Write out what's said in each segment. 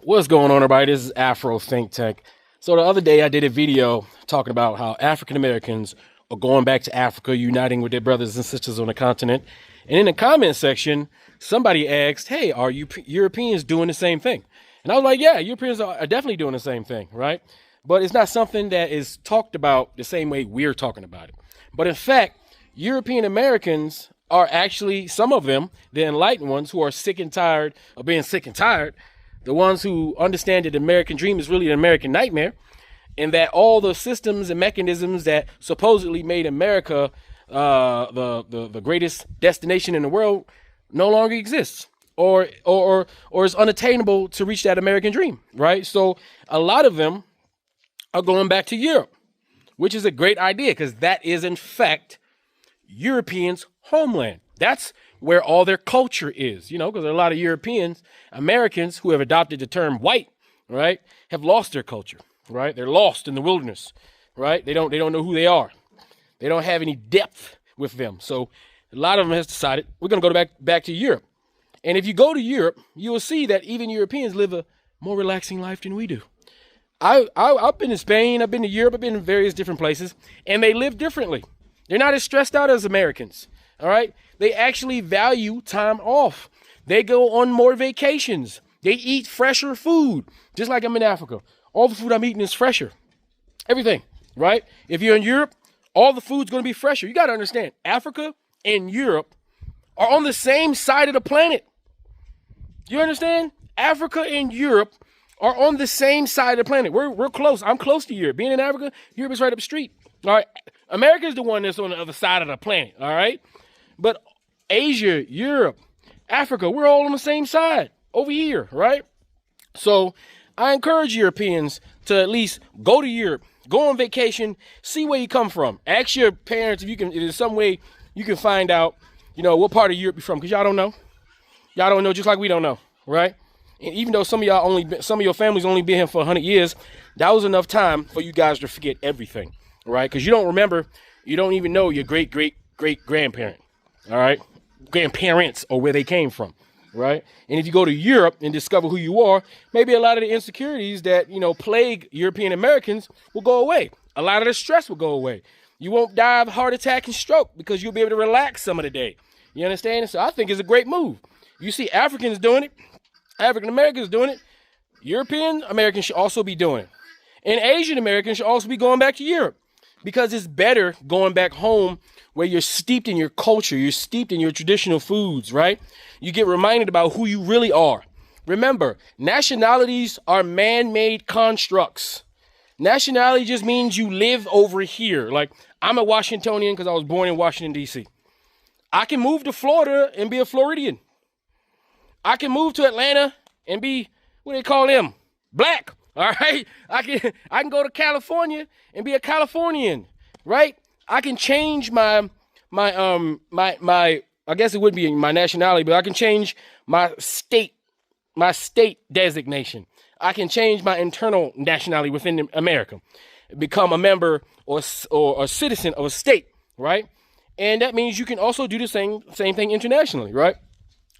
What's going on, everybody? This is Afro Think Tank. So the other day I did a video talking about how African Americans are going back to Africa, uniting with their brothers and sisters on the continent. And in the comment section, somebody asked, hey, are you Europeans doing the same thing? And I was like, yeah, Europeans are definitely doing the same thing, right? But it's not something that is talked about the same way we're talking about it. But in fact, European Americans are actually, some of them, the enlightened ones who are sick and tired of being sick and tired, the ones who understand that the American dream is really an American nightmare, and that all the systems and mechanisms that supposedly made America the greatest destination in the world no longer exists, or is unattainable to reach that American dream, right? So a lot of them are going back to Europe, which is a great idea because that is in fact Europeans' homeland. That's where all their culture is, because there are a lot of Americans who have adopted the term white, right, have lost their culture, right? They're lost in the wilderness, right? They don't know who they are. They don't have any depth with them. So a lot of them has decided we're going to go back to Europe. And if you go to Europe, you will see that even Europeans live a more relaxing life than we do. I've been to Spain, I've been to Europe, I've been in various different places, and they live differently. They're not as stressed out as Americans, all right? They actually value time off. They go on more vacations. They eat fresher food, just like I'm in Africa. All the food I'm eating is fresher. Everything, right? If you're in Europe, all the food's going to be fresher. You got to understand, Africa and Europe are on the same side of the planet. You understand? Africa and Europe are on the same side of the planet. We're close. I'm close to Europe. Being in Africa, Europe is right up the street. All right. America is the one that's on the other side of the planet. All right. But Asia, Europe, Africa, we're all on the same side over here, right? So I encourage Europeans to at least go to Europe, go on vacation, see where you come from. Ask your parents if there's some way you can find out, what part of Europe you're from, because y'all don't know. Y'all don't know just like we don't know, right? And even though some of your families only been here for 100 years, that was enough time for you guys to forget everything, right? Because you don't even know your great-great-great-grandparent. All right, grandparents or where they came from, right? And if you go to Europe and discover who you are, maybe a lot of the insecurities that, plague European Americans will go away. A lot of the stress will go away. You won't die of heart attack and stroke because you'll be able to relax some of the day. You understand? So I think it's a great move. You see Africans doing it, African Americans doing it, European Americans should also be doing it. And Asian Americans should also be going back to Europe because it's better going back home where you're steeped in your culture, you're steeped in your traditional foods, right? You get reminded about who you really are. Remember, nationalities are man-made constructs. Nationality just means you live over here. Like, I'm a Washingtonian because I was born in Washington, D.C. I can move to Florida and be a Floridian. I can move to Atlanta and be, what do they call them? Black, all right? I can go to California and be a Californian, right? I can change my I guess it would be my nationality, but I can change my state designation. I can change my internal nationality within America, become a member or a citizen of a state, right? And that means you can also do the same thing internationally, right?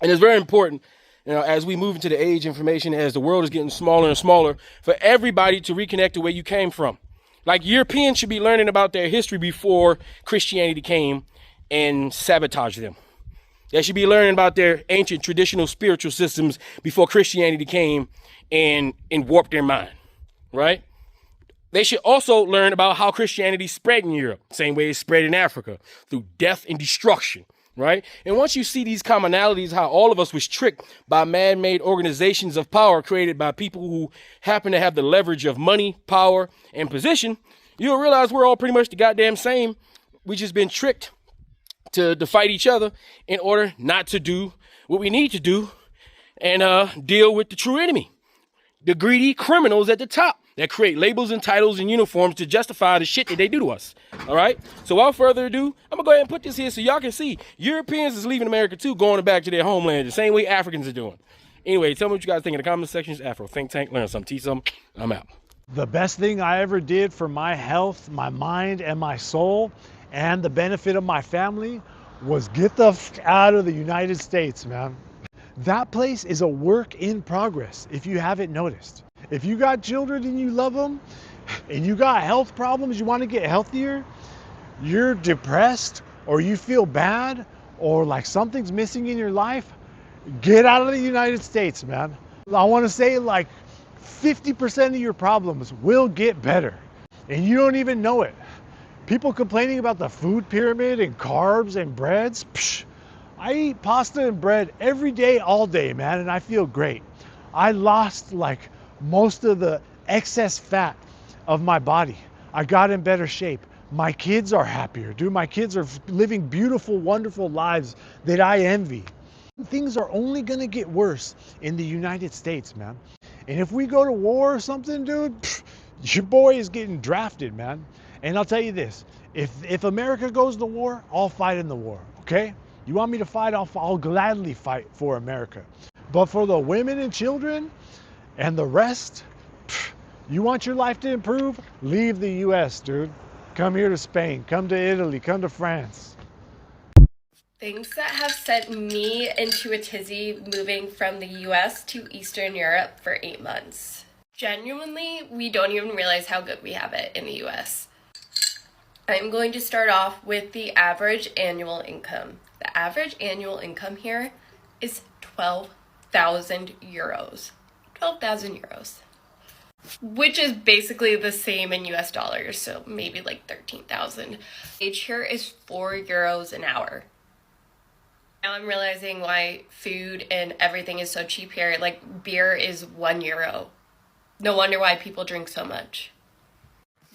And it's very important, as we move into the age of information, as the world is getting smaller and smaller, for everybody to reconnect to where you came from. Like, Europeans should be learning about their history before Christianity came and sabotaged them. They should be learning about their ancient traditional spiritual systems before Christianity came and warped their mind, right? They should also learn about how Christianity spread in Europe, same way it spread in Africa, through death and destruction, right? And once you see these commonalities, how all of us was tricked by man-made organizations of power created by people who happen to have the leverage of money, power, and position, you'll realize we're all pretty much the goddamn same. We just been tricked to fight each other in order not to do what we need to do and deal with the true enemy, the greedy criminals at the top that create labels and titles and uniforms to justify the shit that they do to us. All right. So without further ado, I'm gonna go ahead and put this here so y'all can see Europeans is leaving America too, going back to their homeland the same way Africans are doing. Anyway, tell me what you guys think in the comment section. It's Afro Think Tank. Learn something, teach something. I'm out. The best thing I ever did for my health, my mind, and my soul, and the benefit of my family was get the f out of the United States, man. That place is a work in progress if you haven't noticed. If you got children and you love them, and you got health problems, you want to get healthier, you're depressed, or you feel bad, or like something's missing in your life, get out of the United States, man. I want to say like 50% of your problems will get better, and you don't even know it. People complaining about the food pyramid and carbs and breads, psh, I eat pasta and bread every day, all day, man, and I feel great. I lost like most of the excess fat of my body. I got in better shape. My kids are happier, dude. My kids are living beautiful, wonderful lives that I envy. Things are only gonna get worse in the United States, man. And if we go to war or something, dude, your boy is getting drafted, man. And I'll tell you this, if America goes to war, I'll fight in the war, okay? You want me to fight, I'll gladly fight for America. But for the women and children and the rest, you want your life to improve? Leave the US, dude. Come here to Spain, come to Italy, come to France. Things that have sent me into a tizzy moving from the US to Eastern Europe for 8 months. Genuinely, we don't even realize how good we have it in the US. I'm going to start off with the average annual income. The average annual income here is 12,000 euros. 12,000 euros. Which is basically the same in US dollars, so maybe like 13,000. Wage here is 4 euros an hour. Now I'm realizing why food and everything is so cheap here. Like beer is 1 euro. No wonder why people drink so much.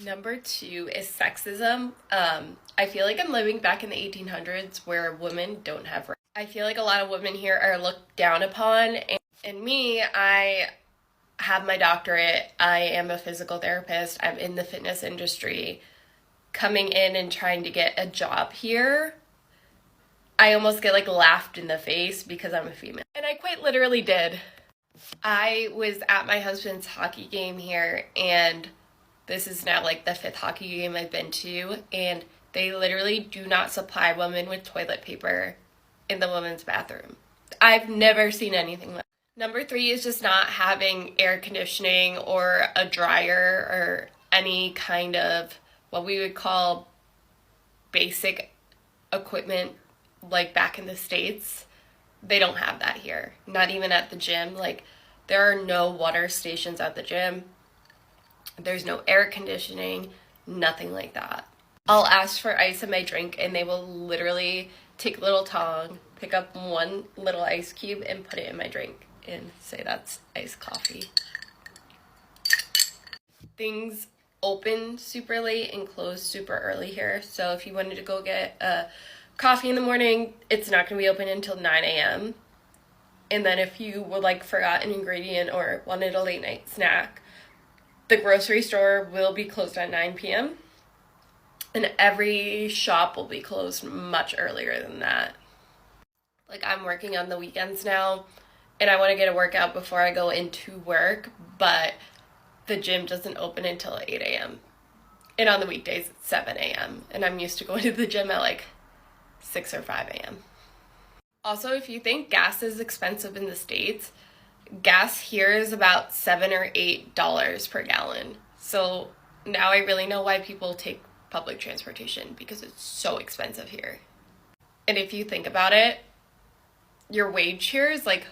Number 2 is sexism. I feel like I'm living back in the 1800s where women don't have rights. I feel like a lot of women here are looked down upon. And me, I have my doctorate. I am a physical therapist. I'm in the fitness industry. Coming in and trying to get a job here, I almost get like laughed in the face because I'm a female. And I quite literally did. I was at my husband's hockey game here, and this is now like the 5th hockey game I've been to, and they literally do not supply women with toilet paper in the women's bathroom. I've never seen anything like that. Number 3 is just not having air conditioning or a dryer or any kind of what we would call basic equipment like back in the States. They don't have that here. Not even at the gym. Like, there are no water stations at the gym. There's no air conditioning, nothing like that. I'll ask for ice in my drink and they will literally take a little tongue, pick up one little ice cube and put it in my drink and say that's iced coffee. Things open super late and close super early here. So if you wanted to go get a coffee in the morning, it's not going to be open until 9 a.m. And then if you would like forgot an ingredient or wanted a late night snack, the grocery store will be closed at 9 p.m. And every shop will be closed much earlier than that. Like, I'm working on the weekends now, and I want to get a workout before I go into work, but the gym doesn't open until 8 a.m. And on the weekdays, it's 7 a.m. And I'm used to going to the gym at like 6 or 5 a.m. Also, if you think gas is expensive in the States, gas here is about $7 or $8 per gallon. So now I really know why people take public transportation, because it's so expensive here. And if you think about it, your wage here is like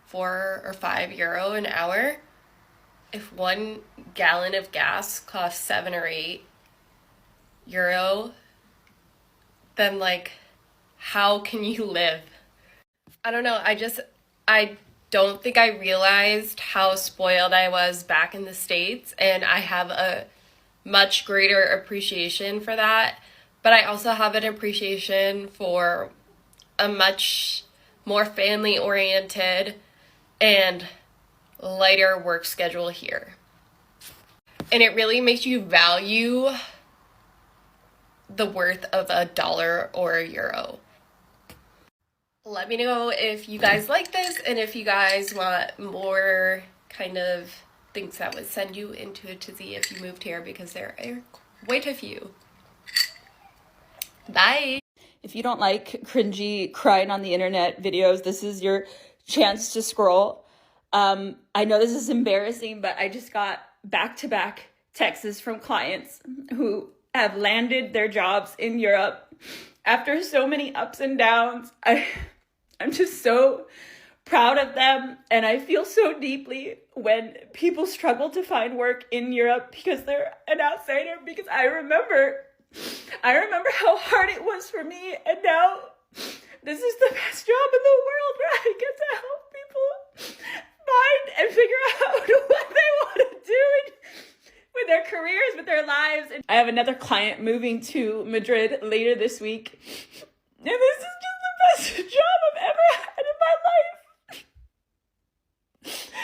4 or 5 euro an hour. If 1 gallon of gas costs 7 or 8 euro, then like, how can you live? I don't know. I don't think I realized how spoiled I was back in the States, and I have a much greater appreciation for that. But I also have an appreciation for a much more family-oriented and lighter work schedule here. And it really makes you value the worth of $1 or €1. Let me know if you guys like this and if you guys want more kind of things that would send you into a tizzy if you moved here, because there are quite a few. Bye! If you don't like cringy crying on the internet videos, this is your chance to scroll. I know this is embarrassing, but I just got back-to-back texts from clients who have landed their jobs in Europe after so many ups and downs. I'm just so proud of them, and I feel so deeply when people struggle to find work in Europe because they're an outsider, because I remember how hard it was for me, and now this is the best job in the world where I get to help people find and figure out what they want to do with their careers, with their lives. And I have another client moving to Madrid later this week, and this is just the best job I've ever had in my life.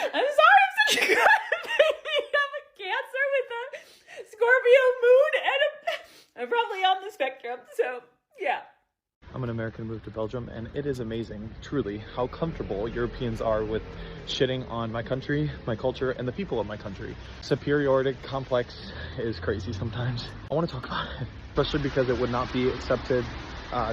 I'm sorry, I'm such a good baby. I'm a Cancer with a Scorpio moon, and I'm probably on the spectrum, so yeah. I'm an American who moved to Belgium, and it is amazing, truly, how comfortable Europeans are with shitting on my country, my culture, and the people of my country. Superiority complex is crazy sometimes. I want to talk about it, especially because it would not be accepted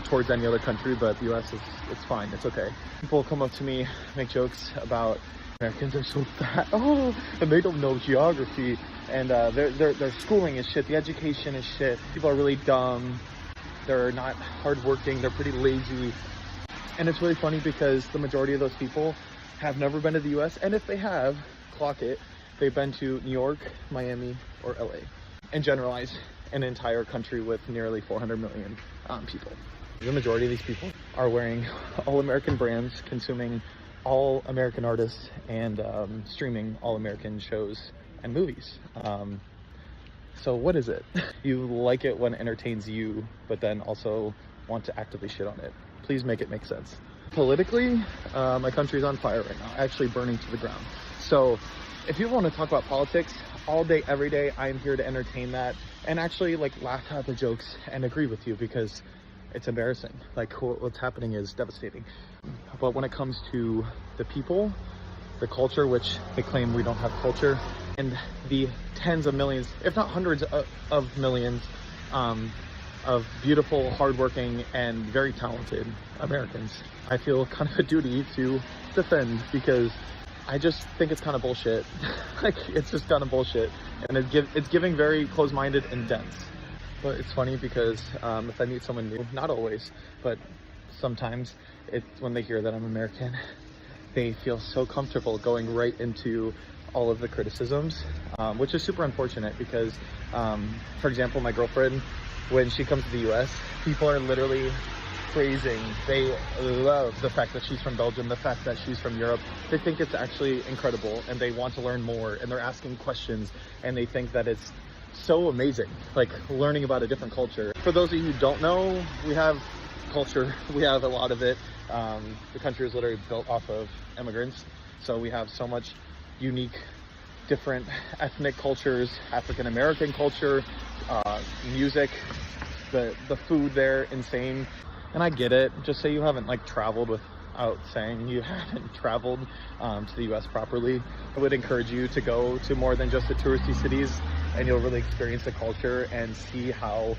towards any other country, but the US it's fine, it's okay. People come up to me, make jokes about Americans are so fat, and they don't know geography, and their schooling is shit, the education is shit, people are really dumb, they're not hardworking, they're pretty lazy. And it's really funny because the majority of those people have never been to the US, and if they have, clock it, they've been to New York, Miami, or LA, and generalize an entire country with nearly 400 million people. The majority of these people are wearing all American brands, consuming all American artists, and streaming all American shows and movies. So what is it? You like it when it entertains you, but then also want to actively shit on it. Please make it make sense. Politically, my country's on fire right now, actually burning to the ground. So if you want to talk about politics all day, every day, I'm here to entertain that and actually like laugh at the jokes and agree with you because it's embarrassing. Like what's happening is devastating. But when it comes to the people, the culture, which they claim we don't have culture, and the tens of millions, if not hundreds of millions of beautiful, hardworking, and very talented Americans, I feel kind of a duty to defend because I just think it's kind of bullshit. Like, it's just kind of bullshit. And it's giving very close-minded and dense. But it's funny because if I meet someone new, not always, but sometimes when they hear that I'm American, they feel so comfortable going right into all of the criticisms, which is super unfortunate because, for example, my girlfriend, when she comes to the US, people are literally praising, they love the fact that she's from Belgium, the fact that she's from Europe. They think it's actually incredible and they want to learn more and they're asking questions and they think that it's so amazing, like learning about a different culture. For those of you who don't know, we have culture, we have a lot of it. The country is literally built off of immigrants, so we have so much unique, different ethnic cultures, African American culture, music, the food there, insane. And I get it, just say you haven't like traveled without saying you haven't traveled to the US properly. I would encourage you to go to more than just the touristy cities, and you'll really experience the culture and see how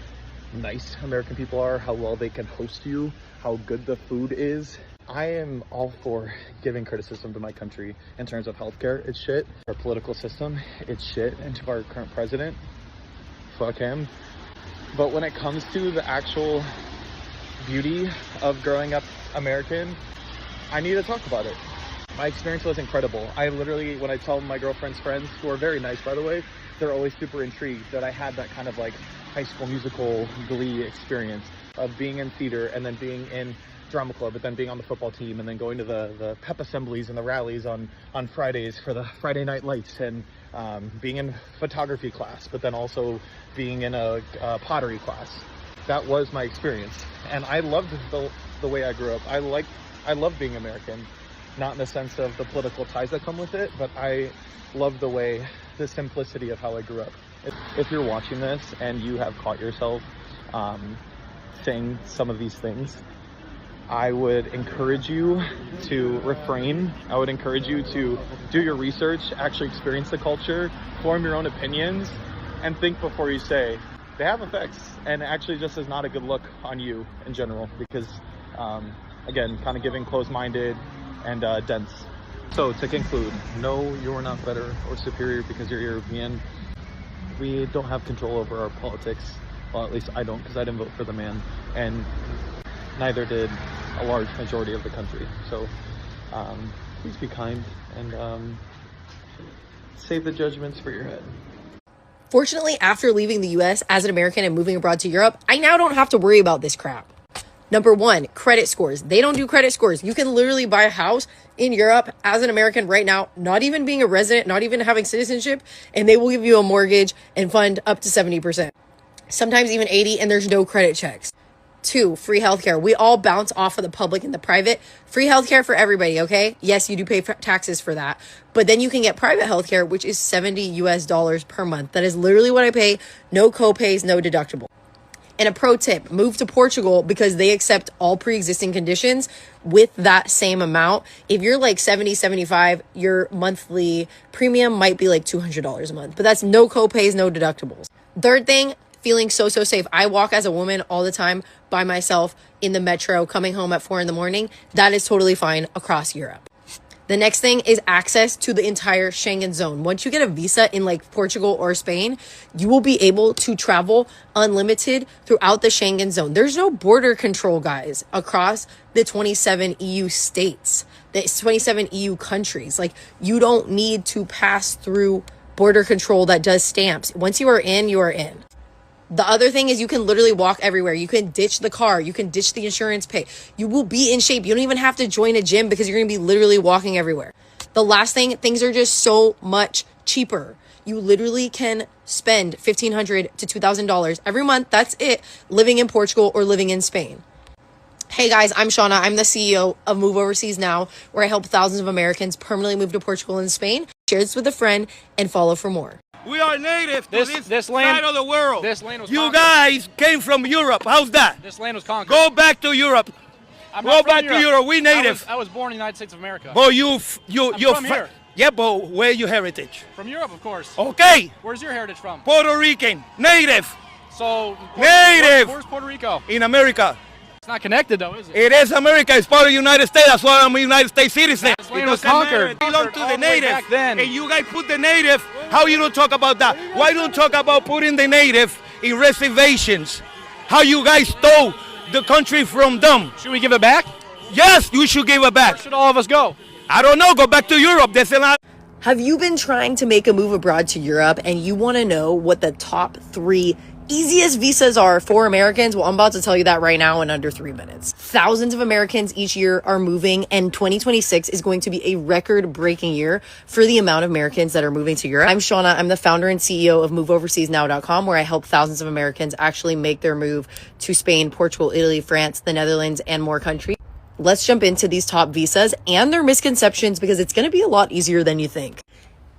nice American people are, how well they can host you, how good the food is. I am all for giving criticism to my country in terms of healthcare. It's shit. Our political system, it's shit. And to our current president, fuck him. But when it comes to the actual beauty of growing up American, I need to talk about it. My experience was incredible. I literally, when I tell my girlfriend's friends, who are very nice by the way, they're always super intrigued that I had that kind of like High School Musical Glee experience of being in theater and then being in drama club, but then being on the football team and then going to the pep assemblies and the rallies on Fridays for the Friday night lights, and being in photography class, but then also being in a pottery class. That was my experience, and I loved the way I grew up. I love being American, not in the sense of the political ties that come with it, but I love the simplicity of how I grew up. If you're watching this and you have caught yourself saying some of these things, I would encourage you to refrain. I would encourage you to do your research, actually experience the culture, form your own opinions, and think before you say. They have effects, and actually just is not a good look on you in general because, again, kind of giving closed-minded and dense. So to conclude, no, you're not better or superior because you're European. We don't have control over our politics. Well, at least I don't, because I didn't vote for the man, and neither did a large majority of the country. So please be kind and save the judgments for your head. Fortunately, after leaving the US as an American and moving abroad to Europe, I now don't have to worry about this crap. Number one, credit scores. They don't do credit scores. You can literally buy a house in Europe as an American right now, not even being a resident, not even having citizenship, and they will give you a mortgage and fund up to 70%. Sometimes even 80%, and there's no credit checks. 2, free healthcare. We all bounce off of the public and the private. Free healthcare for everybody, okay? Yes, you do pay taxes for that. But then you can get private healthcare, which is $70 per month. That is literally what I pay. No co-pays, no deductible. And a pro tip, move to Portugal because they accept all pre-existing conditions with that same amount. If you're like 70, 75, your monthly premium might be like $200 a month. But that's no co-pays, no deductibles. Third thing, feeling so safe. I walk as a woman all the time by myself in the metro, coming home at 4 a.m. That is totally fine across Europe. The next thing is access to the entire Schengen zone. Once you get a visa in like Portugal or Spain, you will be able to travel unlimited throughout the Schengen zone. There's no border control, guys, across the 27 EU states, the 27 EU countries. Like, you don't need to pass through border control that does stamps. Once you are in, you are in. The other thing is you can literally walk everywhere. You can ditch the car. You can ditch the insurance pay. You will be in shape. You don't even have to join a gym because you're going to be literally walking everywhere. The last thing, things are just so much cheaper. You literally can spend $1,500 to $2,000 every month. That's it. Living in Portugal or living in Spain. Hey guys, I'm Shauna. I'm the CEO of Move Overseas Now, where I help thousands of Americans permanently move to Portugal and Spain. Share this with a friend and follow for more. We are native to this land, side of the world. This land was you conquered. guys came from Europe. How's that? This land was conquered. Go back to Europe. Go back to Europe. We native. I was born in the United States of America. But I'm from here. Yeah, but where your heritage? From Europe, of course. Okay. Where's your heritage from? Puerto Rican. Native. So, native. Where's Puerto Rico? In America. It's not connected though, is it? It is America. It's part of the United States. That's why I'm a United States citizen. This land was conquered. It belonged to the native. Back then. And you guys put the native. How you don't talk about that? Why don't talk about putting the native in reservations? How you guys stole the country from them? Should we give it back? Yes, you should give it back. Where should all of us go? I don't know. Go back to Europe. There's a lot. Have you been trying to make a move abroad to Europe and you want to know what the top 3 easiest visas are for Americans? Well, I'm about to tell you that right now in under 3 minutes. Thousands of Americans each year are moving, and 2026 is going to be a record-breaking year for the amount of Americans that are moving to Europe. I'm Shauna. I'm the founder and CEO of MoveOverseasNow.com, where I help thousands of Americans actually make their move to Spain, Portugal, Italy, France, the Netherlands, and more countries. Let's jump into these top visas and their misconceptions, because it's going to be a lot easier than you think.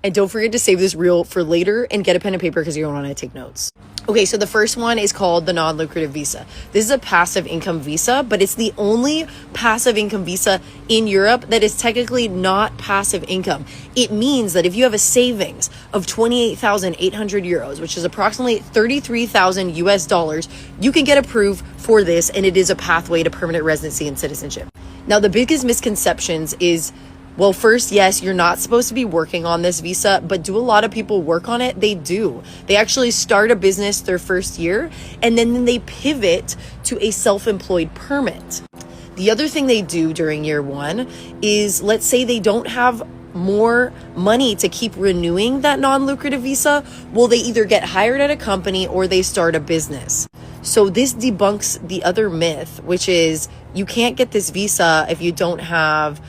And don't forget to save this reel for later and get a pen and paper because you're going to want to take notes. Okay, so the first one is called the non-lucrative visa. This is a passive income visa, but it's the only passive income visa in Europe that is technically not passive income. It means that if you have a savings of 28,800 euros, which is approximately 33,000 US dollars, you can get approved for this, and it is a pathway to permanent residency and citizenship. Now, the biggest misconceptions is, well, first, yes, you're not supposed to be working on this visa, but do a lot of people work on it? They do. They actually start a business their first year, and then they pivot to a self-employed permit. The other thing they do during year 1 is, let's say they don't have more money to keep renewing that non-lucrative visa. Well, they either get hired at a company or they start a business. So this debunks the other myth, which is you can't get this visa if you don't have,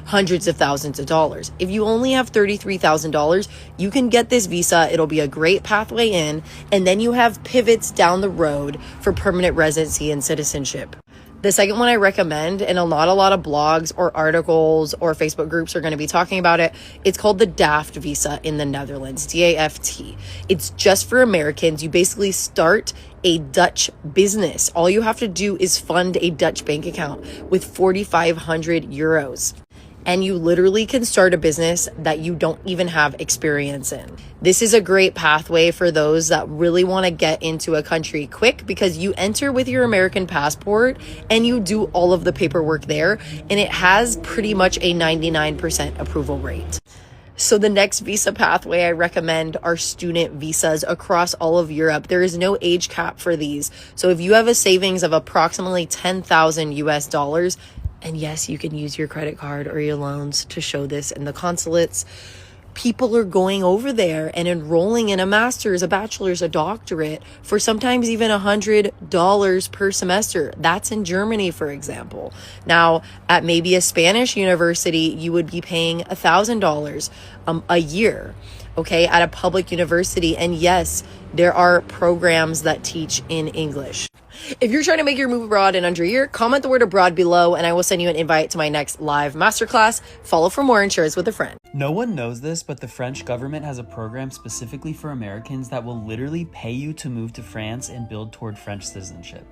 hundreds of thousands of dollars. If you only have $33,000, you can get this visa. It'll be a great pathway in, and then you have pivots down the road for permanent residency and citizenship. The second one I recommend, and not a lot of blogs or articles or Facebook groups are going to be talking about it, it's called the DAFT visa in the Netherlands, DAFT. It's just for Americans. You basically start a Dutch business. All you have to do is fund a Dutch bank account with 4,500 euros. and you literally can start a business that you don't even have experience in. This is a great pathway for those that really want to get into a country quick, because you enter with your American passport and you do all of the paperwork there, and it has pretty much a 99% approval rate. So the next visa pathway I recommend are student visas across all of Europe. There is no age cap for these. So if you have a savings of approximately 10,000 US dollars, and yes, you can use your credit card or your loans to show this in the consulates, people are going over there and enrolling in a master's, a bachelor's, a doctorate for sometimes even $100 per semester. That's in Germany, for example. Now, at maybe a Spanish university, you would be paying $1,000 a year, okay, at a public university. And yes, there are programs that teach in English. If you're trying to make your move abroad in under a year, comment the word abroad below and I will send you an invite to my next live masterclass. Follow for more and share this with a friend. No one knows this, but the French government has a program specifically for Americans that will literally pay you to move to France and build toward French citizenship.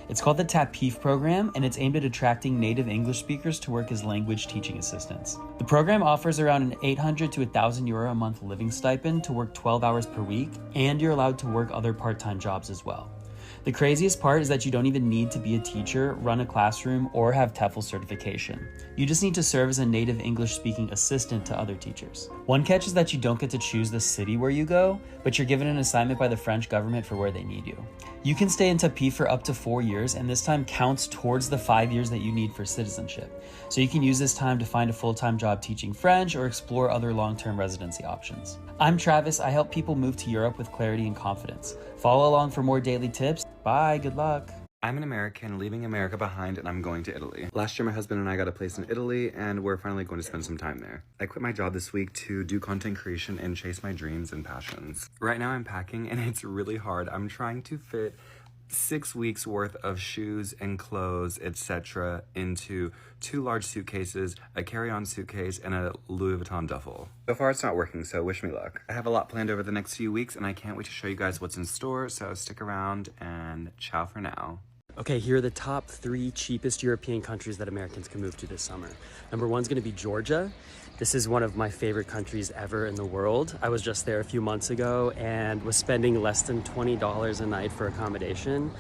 It's called the TAPIF program, and it's aimed at attracting native English speakers to work as language teaching assistants. The program offers around an 800 to 1,000 euro a month living stipend to work 12 hours per week, and you're allowed to work other part-time jobs as well. The craziest part is that you don't even need to be a teacher, run a classroom, or have TEFL certification. You just need to serve as a native English-speaking assistant to other teachers. One catch is that you don't get to choose the city where you go, but you're given an assignment by the French government for where they need you. You can stay in TAPIF for up to 4 years, and this time counts towards the 5 years that you need for citizenship. So you can use this time to find a full-time job teaching French or explore other long-term residency options. I'm Travis. I help people move to Europe with clarity and confidence. Follow along for more daily tips. Bye, good luck. I'm an American leaving America behind and I'm going to Italy. Last year my husband and I got a place in Italy and we're finally going to spend some time there. I quit my job this week to do content creation and chase my dreams and passions. Right now I'm packing and it's really hard. I'm trying to fit 6 weeks worth of shoes and clothes, etc. into 2 large suitcases, a carry-on suitcase, and a Louis Vuitton duffel. So far it's not working, so wish me luck. I have a lot planned over the next few weeks and I can't wait to show you guys what's in store, so stick around and ciao for now. Okay, here are the top 3 cheapest European countries that Americans can move to this summer. Number 1 is going to be Georgia. This is one of my favorite countries ever in the world. I was just there a few months ago and was spending less than $20 a night for accommodation.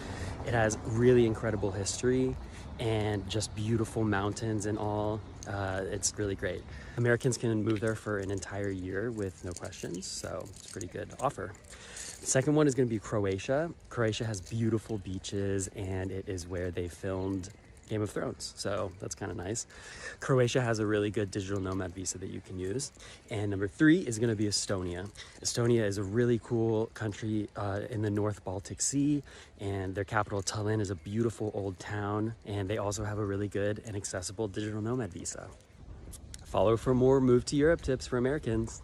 It has really incredible history and just beautiful mountains and all. It's really great. Americans can move there for an entire year with no questions, so it's a pretty good offer. The second one is going to be Croatia. Croatia has beautiful beaches and it is where they filmed Game of Thrones, so that's kind of nice. Croatia has a really good digital nomad visa that you can use. And number 3 is going to be Estonia. Estonia is a really cool country in the North Baltic Sea, and their capital Tallinn is a beautiful old town, and they also have a really good and accessible digital nomad visa. Follow for more Move to Europe tips for Americans.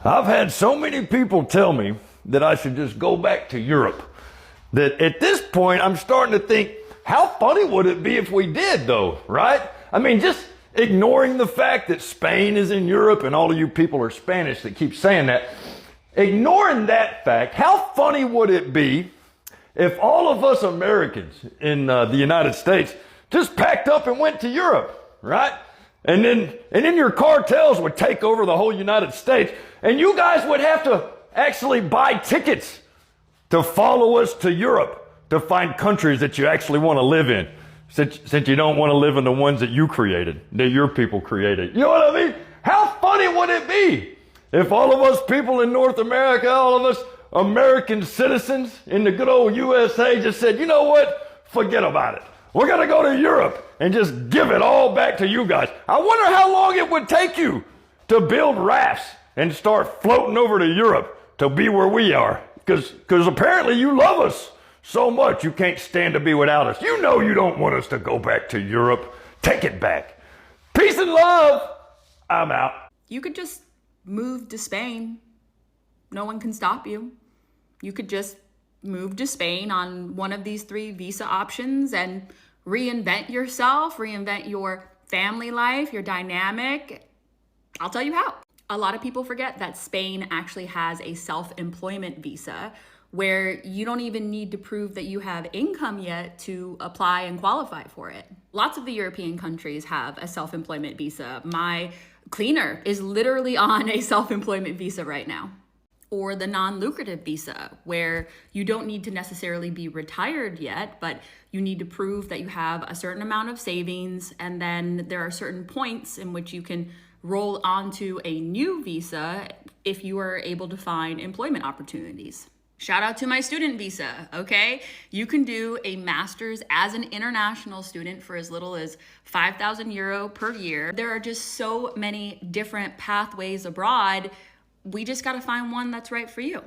I've had so many people tell me that I should just go back to Europe, that at this point I'm starting to think, how funny would it be if we did though, right? I mean, just ignoring the fact that Spain is in Europe and all of you people are Spanish that keep saying that, ignoring that fact, how funny would it be if all of us Americans in the United States just packed up and went to Europe, right? And then your cartels would take over the whole United States and you guys would have to actually buy tickets to follow us to Europe to find countries that you actually want to live in, since you don't want to live in the ones that you created, that your people created. You know what I mean? How funny would it be if all of us people in North America, all of us American citizens in the good old USA just said, you know what? Forget about it. We're going to go to Europe and just give it all back to you guys. I wonder how long it would take you to build rafts and start floating over to Europe to be where we are. Because apparently you love us so much you can't stand to be without us. You know you don't want us to go back to Europe. Take it back. Peace and love. I'm out. You could just move to Spain. No one can stop you. You could just move to Spain on one of these 3 visa options and reinvent yourself, reinvent your family life, your dynamic. I'll tell you how. A lot of people forget that Spain actually has a self-employment visa, where you don't even need to prove that you have income yet to apply and qualify for it. Lots of the European countries have a self-employment visa. My cleaner is literally on a self-employment visa right now. Or the non-lucrative visa, where you don't need to necessarily be retired yet, but you need to prove that you have a certain amount of savings, and then there are certain points in which you can roll onto a new visa if you are able to find employment opportunities. Shout out to my student visa, okay? You can do a master's as an international student for as little as 5,000 euro per year. There are just so many different pathways abroad. We just gotta find one that's right for you.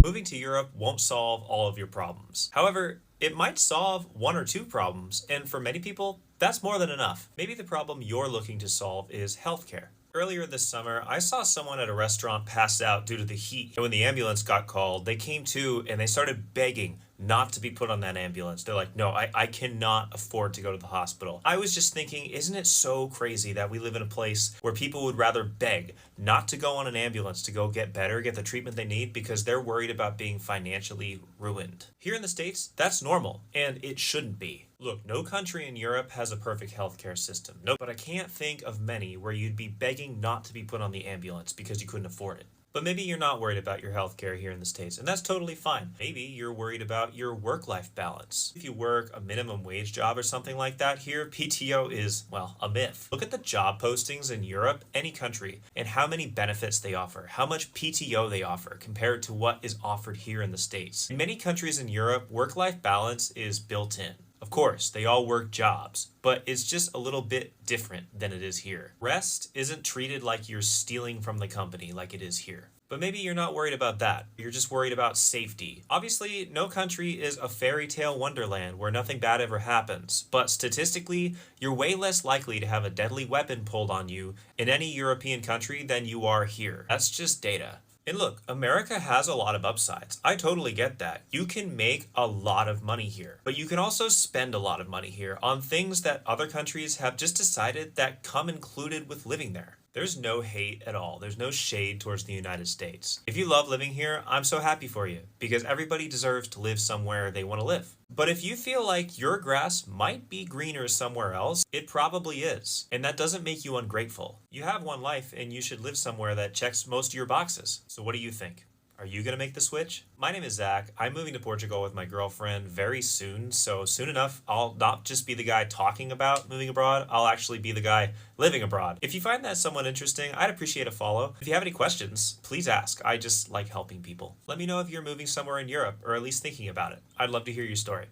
Moving to Europe won't solve all of your problems. However, it might solve one or two problems, and for many people, that's more than enough. Maybe the problem you're looking to solve is healthcare. Earlier this summer, I saw someone at a restaurant pass out due to the heat. And when the ambulance got called, they came to and they started begging not to be put on that ambulance. They're like, no, I cannot afford to go to the hospital. I was just thinking, isn't it so crazy that we live in a place where people would rather beg not to go on an ambulance to go get better, get the treatment they need, because they're worried about being financially ruined. Here in the States, that's normal, and it shouldn't be. Look, no country in Europe has a perfect healthcare system. No, but I can't think of many where you'd be begging not to be put on the ambulance because you couldn't afford it. But maybe you're not worried about your healthcare here in the States, and that's totally fine. Maybe you're worried about your work-life balance. If you work a minimum wage job or something like that, here PTO is, well, a myth. Look at the job postings in Europe, any country, and how many benefits they offer, how much PTO they offer compared to what is offered here in the States. In many countries in Europe, work-life balance is built in. Of course, they all work jobs, but it's just a little bit different than it is here. Rest isn't treated like you're stealing from the company like it is here. But maybe you're not worried about that. You're just worried about safety. Obviously, no country is a fairy tale wonderland where nothing bad ever happens. But statistically, you're way less likely to have a deadly weapon pulled on you in any European country than you are here. That's just data. And look, America has a lot of upsides. I totally get that. You can make a lot of money here, but you can also spend a lot of money here on things that other countries have just decided that come included with living there. There's no hate at all. There's no shade towards the United States. If you love living here, I'm so happy for you, because everybody deserves to live somewhere they want to live. But if you feel like your grass might be greener somewhere else, it probably is. And that doesn't make you ungrateful. You have one life and you should live somewhere that checks most of your boxes. So what do you think? Are you going to make the switch? My name is Zach. I'm moving to Portugal with my girlfriend very soon. So soon enough, I'll not just be the guy talking about moving abroad. I'll actually be the guy living abroad. If you find that somewhat interesting, I'd appreciate a follow. If you have any questions, please ask. I just like helping people. Let me know if you're moving somewhere in Europe or at least thinking about it. I'd love to hear your story.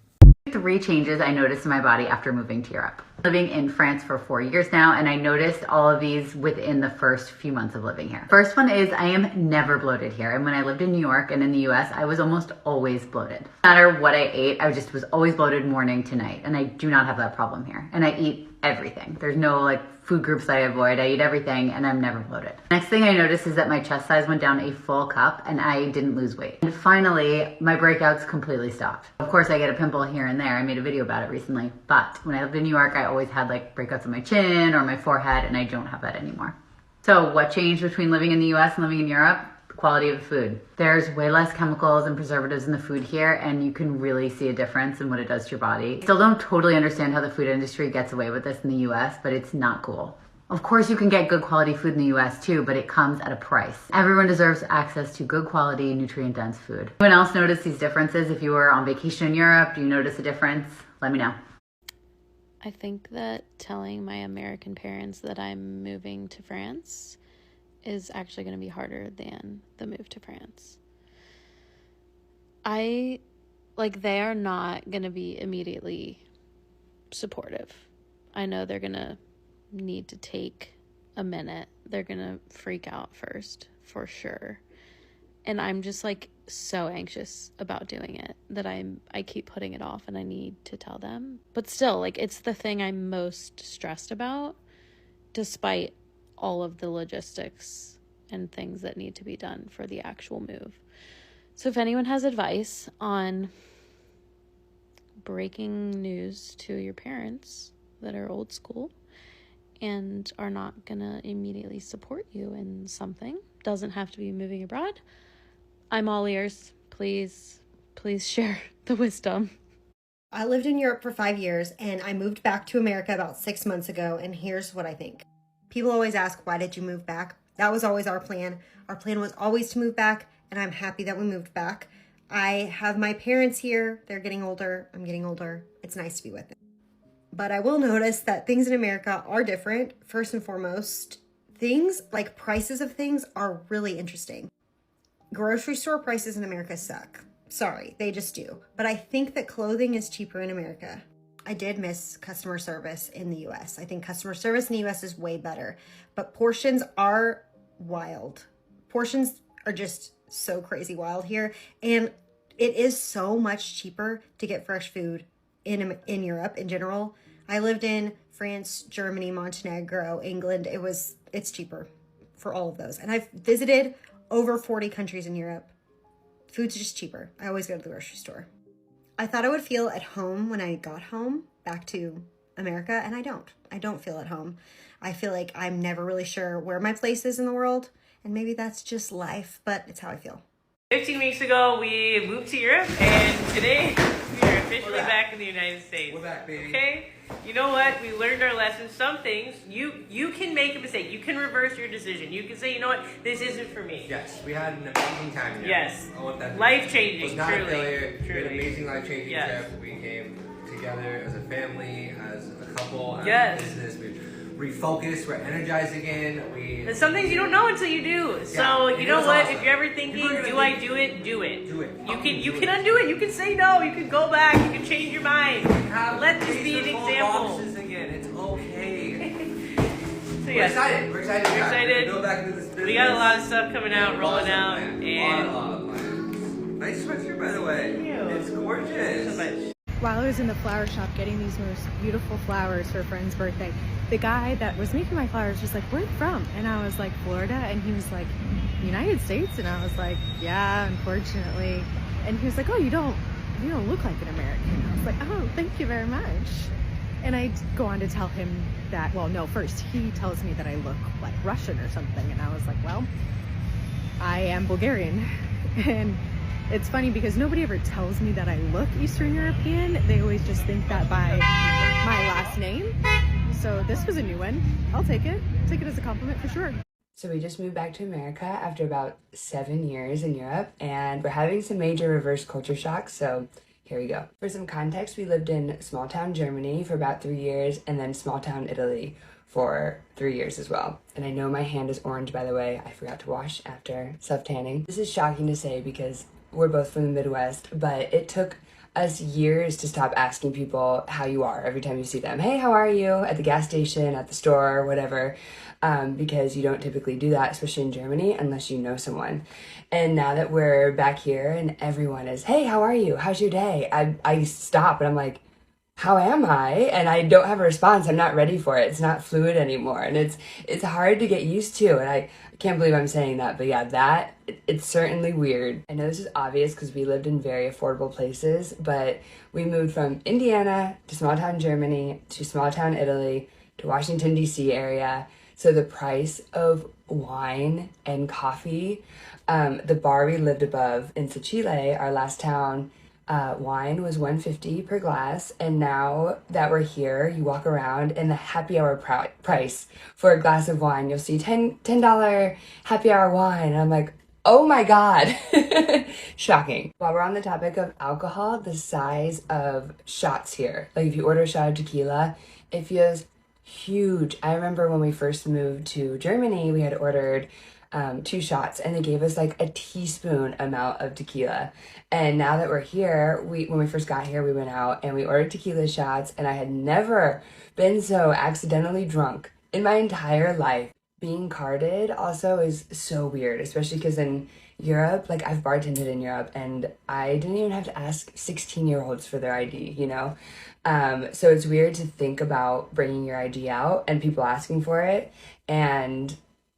3 changes I noticed in my body after moving to Europe. Living in France for 4 years now, and I noticed all of these within the first few months of living here. First one is I am never bloated here, and when I lived in New York and in the US, I was almost always bloated. No matter what I ate, I just was always bloated morning to night, and I do not have that problem here. And I eat everything. There's no food groups I avoid. I eat everything and I'm never bloated. Next thing I noticed is that my chest size went down a full cup and I didn't lose weight. And finally, my breakouts completely stopped. Of course, I get a pimple here and there. I made a video about it recently. But when I lived in New York, I always had breakouts on my chin or my forehead, and I don't have that anymore. So what changed between living in the US and living in Europe? The quality of the food. There's way less chemicals and preservatives in the food here, and you can really see a difference in what it does to your body. Still don't totally understand how the food industry gets away with this in the US, but it's not cool. Of course, you can get good quality food in the US too, but it comes at a price. Everyone deserves access to good quality, nutrient-dense food. Anyone else notice these differences? If you were on vacation in Europe, do you notice a difference? Let me know. I think that telling my American parents that I'm moving to France is actually going to be harder than the move to France. They are not going to be immediately supportive. I know they're going to need to take a minute. They're going to freak out first, for sure. And I'm just so anxious about doing it that I keep putting it off, and I need to tell them. But still, it's the thing I'm most stressed about, despite all of the logistics and things that need to be done for the actual move. So if anyone has advice on breaking news to your parents that are old school and are not gonna immediately support you in something, doesn't have to be moving abroad, I'm all ears. Please Please share the wisdom. I lived in Europe for 5 years and I moved back to America about 6 months ago, and here's what I think. People always ask, why did you move back? That was always our plan. Our plan was always to move back, and I'm happy that we moved back. I have my parents here. They're getting older. I'm getting older. It's nice to be with them. But I will notice that things in America are different. First and foremost, things like prices of things are really interesting. Grocery store prices in America suck. Sorry, they just do. But I think that clothing is cheaper in America. I did miss customer service in the US. I think customer service in the US is way better. But portions are wild. Portions are just so crazy wild here. And it is so much cheaper to get fresh food in Europe in general. I lived in France, Germany, Montenegro, England. It's cheaper for all of those. And I've visited over 40 countries in Europe. Food's just cheaper. I always go to the grocery store. I thought I would feel at home when I got home back to America, and I don't. I don't feel at home. I feel like I'm never really sure where my place is in the world, and maybe that's just life, but it's how I feel. 15 weeks ago, we moved to Europe, and today we are officially back in the United States. We're back, baby. Okay? You know what? We learned our lessons. Some things, you can make a mistake. You can reverse your decision. You can say, you know what? This isn't for me. Yes, we had an amazing time here. Yes. I want that. Life-changing, It was not truly. a failure. We had an Truly. amazing life-changing Yes. trip. We came together as a family, as a couple, as Yes. a business. We refocused. We're energized again. There's some things you don't know until you do. So Yeah, you it know was what? awesome. If you're ever thinking, People are gonna do I think- do it? Do it. Do it. You can undo it. You can say no. You can go back. You can change your mind. Let this be an example. Again, it's okay. So We're yes. excited. We're excited. We're excited. Go back into this business. We got a lot of stuff coming out, Yeah, rolling lots of out, plans. and A lot of plans. Nice sweatshirt, by the way. Thank you. It's gorgeous. So much. While I was in the flower shop getting these most beautiful flowers for a friend's birthday, the guy that was making my flowers was like, "Where are you from?" And I was like, "Florida." And he was like, "United States?" And I was like, "Yeah, unfortunately." And he was like, "Oh, you don't look like an American." I was like, "Oh, thank you very much." And I go on to tell him that, well, no, first he tells me that I look like Russian or something. And I was like, well, I am Bulgarian. And it's funny because nobody ever tells me that I look Eastern European. They always just think that by my last name. So this was a new one. I'll take it. Take it as a compliment for sure. So we just moved back to America after about 7 years in Europe, and we're having some major reverse culture shocks, so here we go. For some context, we lived in small town Germany for about 3 years, and then small town Italy for 3 years as well. And I know my hand is orange, by the way. I forgot to wash after self-tanning. This is shocking to say because we're both from the Midwest, but it took us years to stop asking people how you are every time you see them. Hey, how are you? At the gas station, at the store, whatever. Because you don't typically do that, especially in Germany, unless you know someone. And now that we're back here and everyone is, hey, how are you? How's your day? I stop and I'm like, how am I? And I don't have a response. I'm not ready for it. It's not fluid anymore. And it's hard to get used to. And I can't believe I'm saying that. But yeah, it's certainly weird. I know this is obvious because we lived in very affordable places, but we moved from Indiana to small town Germany to small town Italy to Washington, D.C. area. So the price of wine and coffee, the bar we lived above in Chile, our last town, wine was $1.50 per glass. And now that we're here, you walk around and the happy hour price for a glass of wine, you'll see $10 happy hour wine. And I'm like, oh my God, shocking. While we're on the topic of alcohol, the size of shots here, like if you order a shot of tequila, it feels huge. I remember when we first moved to Germany, we had ordered 2 shots and they gave us like a teaspoon amount of tequila. And now that we're here, when we first got here, we went out and we ordered tequila shots, and I had never been so accidentally drunk in my entire life. Being carded also is so weird, especially because in Europe, like I've bartended in Europe and I didn't even have to ask 16-year-olds for their ID, you know? So it's weird to think about bringing your ID out and people asking for it and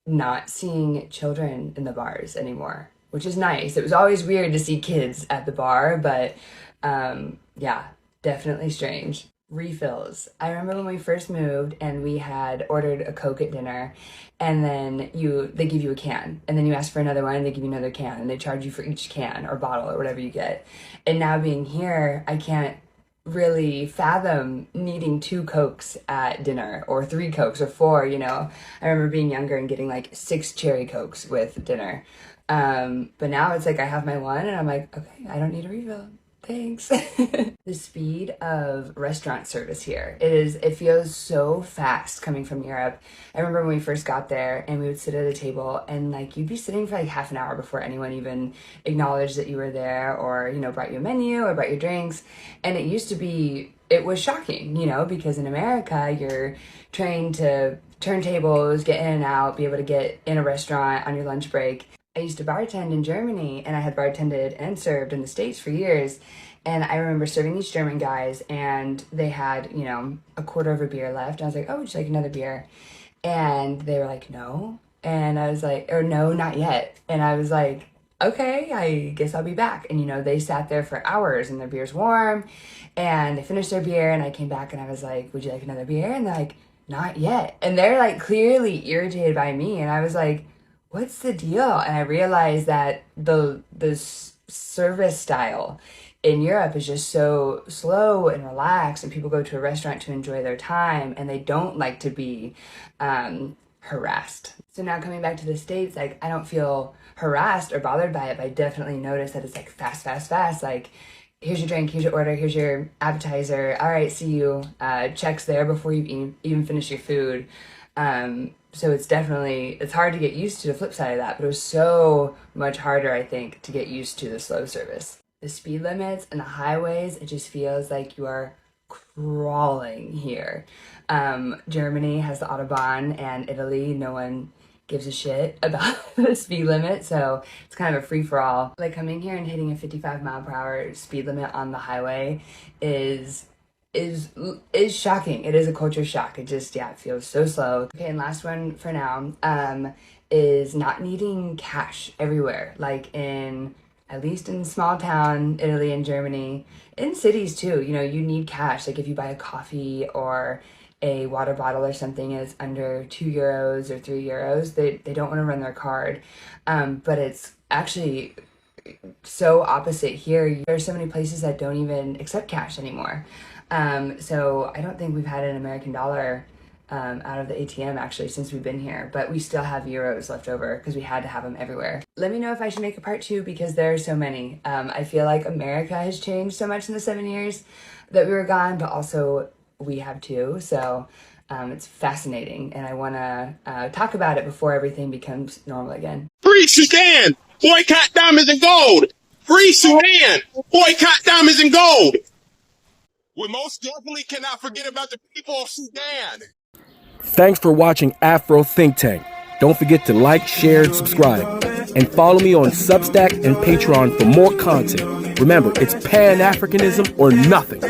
not seeing children in the bars anymore, which is nice. It was always weird to see kids at the bar, but yeah, definitely strange. refills. I remember when we first moved and we had ordered a Coke at dinner, and then they give you a can, and then you ask for another one and they give you another can, and they charge you for each can or bottle or whatever you get. And now being here, I can't really fathom needing 2 Cokes at dinner or 3 Cokes or 4, you know. I remember being younger and getting like 6 cherry Cokes with dinner. But now it's like I have my one and I'm like, okay, I don't need a refill. Thanks. The speed of restaurant service here, it feels so fast coming from Europe. I remember when we first got there and we would sit at a table and like you'd be sitting for like half an hour before anyone even acknowledged that you were there or, you know, brought you a menu or brought you drinks. And it was shocking, you know, because in America you're trained to turn tables, get in and out, be able to get in a restaurant on your lunch break. I used to bartend in Germany, and I had bartended and served in the States for years. And I remember serving these German guys, and they had, you know, a quarter of a beer left. I was like, oh, would you like another beer? And they were like, no. And I was like, or no, not yet. And I was like, okay, I guess I'll be back. And, you know, they sat there for hours, and their beer's warm. And they finished their beer, and I came back, and I was like, would you like another beer? And they're like, not yet. And they're, like, clearly irritated by me. And I was like, what's the deal? And I realized that the service style in Europe is just so slow and relaxed, and people go to a restaurant to enjoy their time, and they don't like to be harassed. So now coming back to the States, like I don't feel harassed or bothered by it, but I definitely notice that it's like fast, fast, fast. Like, here's your drink, here's your order, here's your appetizer. All right, see you. Checks there before you even finish your food. So it's hard to get used to the flip side of that, but it was so much harder, I think, to get used to the slow service. The speed limits and the highways, it just feels like you are crawling here. Germany has the Autobahn, and Italy, no one gives a shit about the speed limit, so it's kind of a free-for-all. Like coming here and hitting a 55-mile-per-hour speed limit on the highway is shocking. It is a culture shock. It just, it feels so slow. Okay, and last one for now, is not needing cash everywhere. Like at least in small town Italy and Germany, in cities too, you know, you need cash. Like if you buy a coffee or a water bottle or something is under €2 or €3, they don't want to run their card. But it's actually so opposite here. There's so many places that don't even accept cash anymore. So I don't think we've had an American dollar out of the ATM actually since we've been here, but we still have euros left over because we had to have them everywhere. Let me know if I should make a part 2 because there are so many. I feel like America has changed so much in the 7 years that we were gone, but also we have too. So it's fascinating, and I want to talk about it before everything becomes normal again. Free Sudan! Boycott diamonds and gold! Free Sudan! Boycott diamonds and gold! We most definitely cannot forget about the people of Sudan. Thanks for watching Afro Think Tank. Don't forget to like, share, and subscribe. And follow me on Substack and Patreon for more content. Remember, it's Pan-Africanism or nothing.